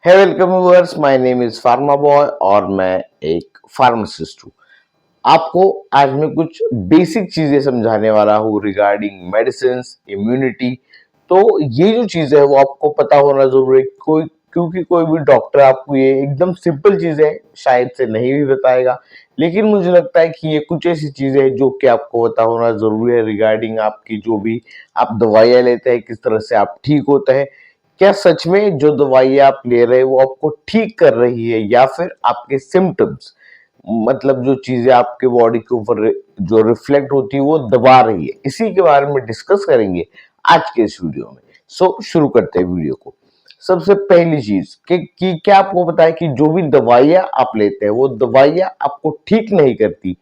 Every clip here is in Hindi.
है welcome viewers, my name is pharma boy और मैं एक फार्मासिस्ट हूँ। आपको आज मैं कुछ बेसिक चीजें समझाने वाला हूँ रिगार्डिंग मेडिसिन इम्यूनिटी। तो ये जो चीज है वो आपको पता होना जरूरी है, क्योंकि कोई भी डॉक्टर आपको ये एकदम सिंपल चीजें शायद से नहीं भी बताएगा। लेकिन मुझे लगता है कि ये कुछ ऐसी चीजें हैं जो कि आपको पता होना जरूरी है रिगार्डिंग आपकी जो भी आप दवाइयाँ लेते हैं, किस तरह से आप ठीक होते हैं। क्या सच में जो दवाई आप ले रहे हैं वो आपको ठीक कर रही है या फिर आपके सिम्टम्स, मतलब जो चीजें आपके बॉडी के ऊपर जो रिफ्लेक्ट होती है वो दबा रही है। इसी के बारे में डिस्कस करेंगे आज के इस वीडियो में। शुरू करते हैं वीडियो को। सबसे पहली चीज कि क्या आपको पता है कि जो भी दवाइयां आप लेते हैं वो दवाइयां आपको ठीक नहीं करती,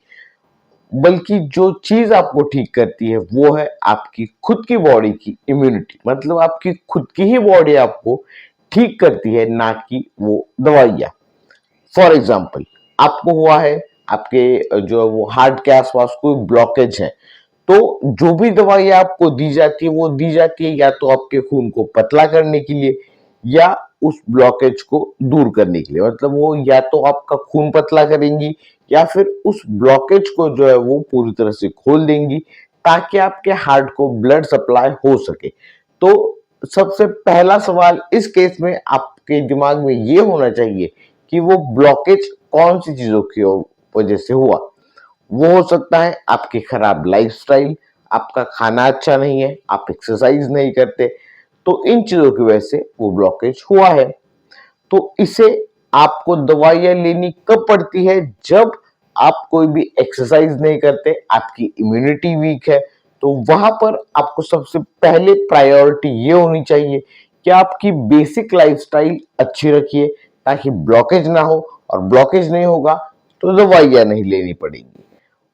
बल्कि जो चीज आपको ठीक करती है वो है आपकी खुद की बॉडी की इम्यूनिटी। मतलब आपकी खुद की ही बॉडी आपको ठीक करती है, ना कि वो दवाइयां। फॉर एग्जाम्पल, आपको हुआ है आपके जो वो हार्ट के आसपास कोई ब्लॉकेज है, तो जो भी दवाई आपको दी जाती है वो दी जाती है या तो आपके खून को पतला करने के लिए या उस ब्लॉकेज को दूर करने के लिए। मतलब वो या तो आपका खून पतला करेंगी या फिर उस ब्लॉकेज को जो है वो पूरी तरह से खोल देंगी, ताकि आपके हार्ट को ब्लड सप्लाई हो सके। तो सबसे पहला सवाल इस केस में आपके दिमाग में ये होना चाहिए कि वो ब्लॉकेज कौन सी चीजों की वजह से हुआ। वो हो सकता है आपकी खराब लाइफस्टाइल, आपका खाना अच्छा नहीं है, आप एक्सरसाइज नहीं करते, तो इन चीजों की वजह से वो ब्लॉकेज हुआ है। तो इसे आपको दवाइयां लेनी कब पड़ती है? जब आप कोई भी एक्सरसाइज नहीं करते, आपकी इम्यूनिटी वीक है, तो वहां पर आपको सबसे पहले प्रायोरिटी ये होनी चाहिए कि आपकी बेसिक लाइफस्टाइल अच्छी रखिए, ताकि ब्लॉकेज ना हो। और ब्लॉकेज नहीं होगा तो दवाइयां नहीं लेनी पड़ेगी।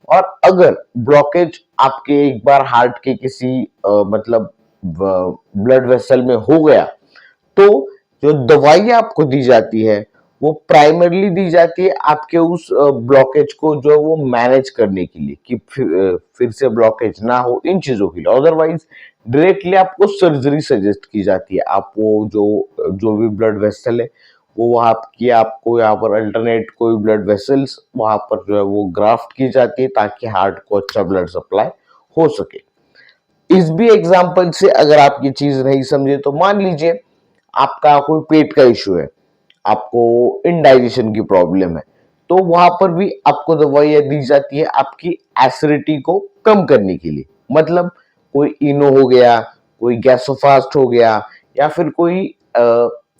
और अगर ब्लॉकेज आपके एक बार हार्ट के किसी मतलब ब्लड वेसल में हो गया, तो जो दवाई आपको दी जाती है वो प्राइमरली दी जाती है आपके उस ब्लॉकेज को जो है वो मैनेज करने के लिए, कि फिर से ब्लॉकेज ना हो, इन चीजों के लिए। अदरवाइज डायरेक्टली आपको सर्जरी सजेस्ट की जाती है। आप वो जो भी ब्लड वेसल है वो वहां की आपको यहाँ पर अल्टरनेट कोई ब्लड वेसल्स वहां पर जो है वो ग्राफ्ट की जाती है, ताकि हार्ट को अच्छा ब्लड सप्लाई हो सके। इस भी एग्जाम्पल से अगर आप ये चीज नहीं समझे तो मान लीजिए आपका कोई पेट का इश्यू है, आपको इनडाइजेशन की प्रॉब्लम है, तो वहां पर भी आपको दवाइयां दी जाती है आपकी एसिडिटी को कम करने के लिए। मतलब कोई इनो हो गया, कोई गैसोफास्ट हो गया, या फिर कोई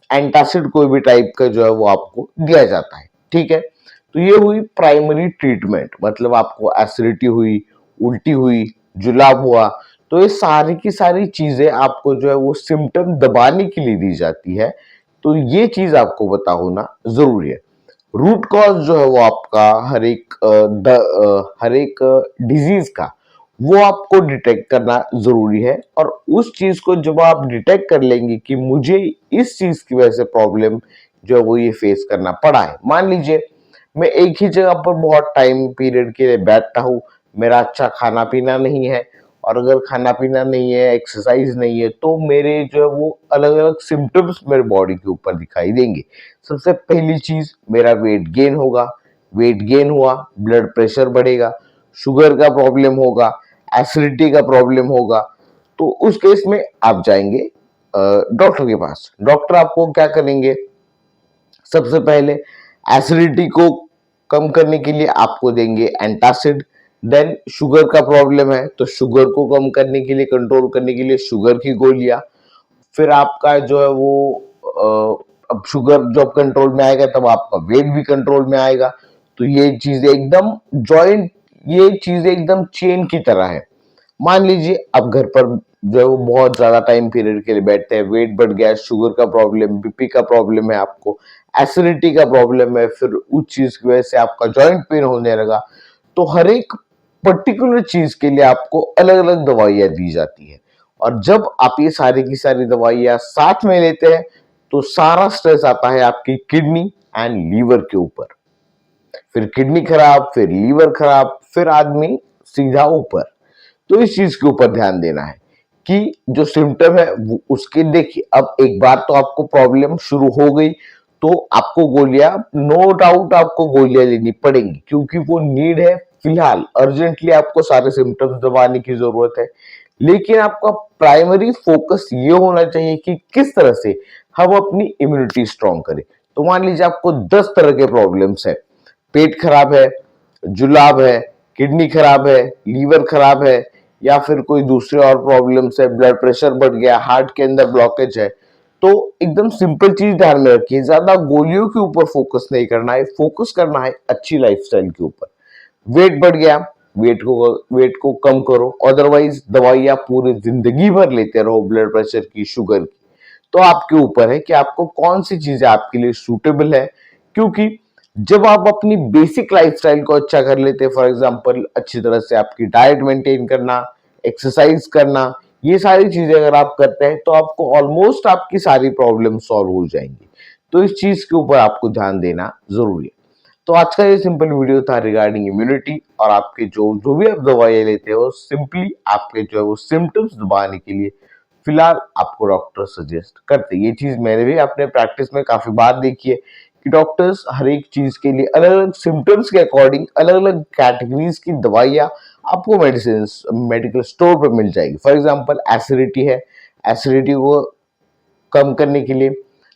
एंटासिड कोई भी टाइप का जो है वो आपको दिया जाता है। ठीक है, तो ये हुई प्राइमरी ट्रीटमेंट। मतलब आपको एसिडिटी हुई, उल्टी हुई, जुलाब हुआ, तो ये सारी की सारी चीजें आपको जो है वो सिम्टम दबाने के लिए दी जाती है। तो ये चीज आपको पता होना जरूरी है। रूट कॉज जो है वो आपका हर एक डिजीज का वो आपको डिटेक्ट करना जरूरी है। और उस चीज को जब आप डिटेक्ट कर लेंगे कि मुझे इस चीज की वजह से प्रॉब्लम जो है वो ये फेस करना पड़ा है। मान लीजिए मैं एक ही जगह पर बहुत टाइम पीरियड के लिए बैठता हूँ, मेरा अच्छा खाना पीना नहीं है, और अगर खाना पीना नहीं है, एक्सरसाइज नहीं है, तो मेरे जो है वो अलग अलग सिम्टम्स मेरे बॉडी के ऊपर दिखाई देंगे। सबसे पहली चीज, मेरा वेट गेन होगा। वेट गेन हुआ, ब्लड प्रेशर बढ़ेगा, शुगर का प्रॉब्लम होगा, एसिडिटी का प्रॉब्लम होगा। तो उस केस में आप जाएंगे डॉक्टर के पास। डॉक्टर आपको क्या करेंगे? सबसे पहले एसिडिटी को कम करने के लिए आपको देंगे एंटासिड। देन शुगर का प्रॉब्लम है तो शुगर को कम करने के लिए, कंट्रोल करने के लिए शुगर की गोलियां। फिर आपका जो है वो अब शुगर जब कंट्रोल में आएगा तब आपका वेट भी कंट्रोल में आएगा। तो ये चीजें एकदम चेन की तरह है। मान लीजिए आप घर पर जो है वो बहुत ज्यादा टाइम पीरियड के लिए बैठते हैं, वेट बढ़ गया, शुगर का प्रॉब्लम, बीपी का प्रॉब्लम है, आपको एसिडिटी का प्रॉब्लम है, फिर उस चीज की वजह से आपका जॉइंट पेन होने लगा, तो हर एक पर्टिकुलर चीज के लिए आपको अलग अलग दवाइयां दी जाती है। और जब आप ये सारी की सारी दवाइयां साथ में लेते हैं तो सारा स्ट्रेस आता है आपकी किडनी एंड लीवर के ऊपर। फिर किडनी खराब, फिर लीवर खराब, फिर आदमी सीधा ऊपर। तो इस चीज के ऊपर ध्यान देना है कि जो सिम्टम है उसके देखिए, अब एक बार तो आपको प्रॉब्लम शुरू हो गई, तो आपको गोलियां, नो डाउट आपको गोलियां लेनी पड़ेंगी, क्योंकि वो नीड है। फिलहाल अर्जेंटली आपको सारे सिम्टम्स दबाने की जरूरत है, लेकिन आपका प्राइमरी फोकस ये होना चाहिए कि किस तरह से हम अपनी इम्यूनिटी स्ट्रांग करें। तो मान लीजिए आपको 10 तरह के प्रॉब्लम्स है, पेट खराब है, जुलाब है, किडनी खराब है, लीवर खराब है, या फिर कोई दूसरे और प्रॉब्लम्स है, ब्लड प्रेशर बढ़ गया, हार्ट के अंदर ब्लॉकेज है। तो एकदम सिंपल चीज ध्यान में रखिए, ज्यादा गोलियों के ऊपर फोकस नहीं करना है, फोकस करना है अच्छी लाइफस्टाइल के ऊपर। वेट बढ़ गया, वेट को कम करो, अदरवाइज दवाइयां पूरी जिंदगी भर लेते रहो ब्लड प्रेशर की, शुगर की। तो आपके ऊपर है कि आपको कौन सी चीजें आपके लिए सूटेबल है, क्योंकि जब आप अपनी बेसिक लाइफस्टाइल को अच्छा कर लेते हैं, फॉर एग्जांपल अच्छी तरह से आपकी डाइट मेंटेन करना, एक्सरसाइज करना, ये सारी चीजें अगर आप करते हैं तो आपको ऑलमोस्ट आपकी सारी प्रॉब्लम सॉल्व हो जाएंगी। तो इस चीज के ऊपर आपको ध्यान देना जरूरी है। तो आज का ये सिंपल वीडियो था रिगार्डिंग इम्यूनिटी, और आपके जो जो भी आप दवाइयां लेते हो, सिंपली आपके जो है वो सिम्टम्स दबाने के लिए फिलहाल आपको डॉक्टर सजेस्ट करते हैं। ये चीज मैंने भी अपने प्रैक्टिस में काफी बार देखी है कि डॉक्टर्स हर एक चीज के लिए अलग अलग सिम्टम्स के अकॉर्डिंग अलग अलग कैटेगरीज की दवाइयां आपको मेडिसिन मेडिकल स्टोर पर मिल जाएगी। फॉर एग्जाम्पल एसिडिटी है, एसिडिटी को कम करने के लिए,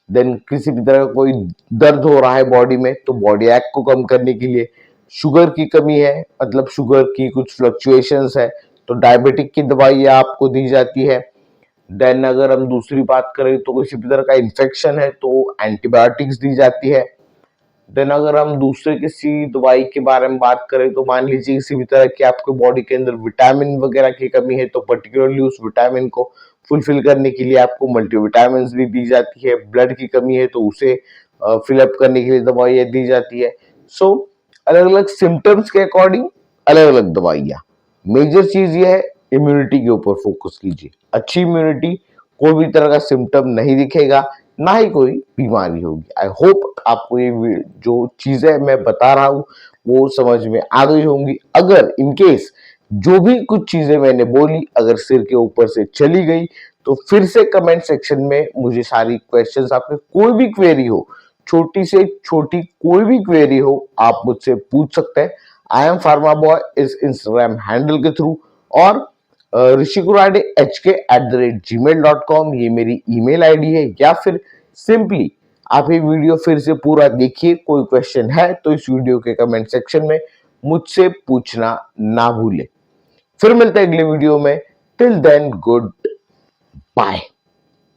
देन किसी भी तरह कोई दर्द हो रहा है बॉडी में तो बॉडी एक्ट को कम करने के लिए, शुगर की कमी है, मतलब शुगर की कुछ फ्लक्चुएशंस है तो डायबिटिक की दवाइयां आपको दी जाती है। देन अगर हम दूसरी बात करें तो किसी भी तरह का इन्फेक्शन है तो एंटीबायोटिक्स दी जाती है। देन अगर हम दूसरे किसी दवाई के बारे में बात करें तो मान लीजिए किसी भी तरह की आपके बॉडी के अंदर विटामिन वगैरह की कमी है तो पर्टिकुलरली उस विटामिन को फुलफिल करने के लिए आपको मल्टीविटामिन भी दी जाती है। ब्लड की कमी है तो उसे फिलअप करने के लिए दवाइयाँ दी जाती है। सो अलग अलग सिम्टम्स के अकॉर्डिंग अलग अलग दवाइयाँ। मेजर चीज ये है, इम्यूनिटी के ऊपर फोकस कीजिए। अच्छी इम्यूनिटी, कोई भी तरह का सिम्टम नहीं दिखेगा, ना ही कोई बीमारी होगी। आई होप आपको ये जो चीजें मैं बता रहा हूँ वो समझ में आ गई होंगी। अगर इनकेस जो भी कुछ चीजें मैंने बोली अगर सिर के ऊपर से चली गई तो फिर से कमेंट सेक्शन में मुझे सारी क्वेश्चंस, आपके कोई भी क्वेरी हो, छोटी से छोटी कोई भी क्वेरी हो, आप मुझसे पूछ सकते हैं। आई एम फार्मा बॉय इस इंस्टाग्राम हैंडल के थ्रू, और rishikuradehk@gmail.com ये मेरी ईमेल आईडी है, या फिर सिंपली आप ये वीडियो फिर से पूरा देखिए, कोई क्वेश्चन है तो इस वीडियो के कमेंट सेक्शन में मुझसे पूछना ना भूले। फिर मिलते हैं अगले वीडियो में। Till then good bye.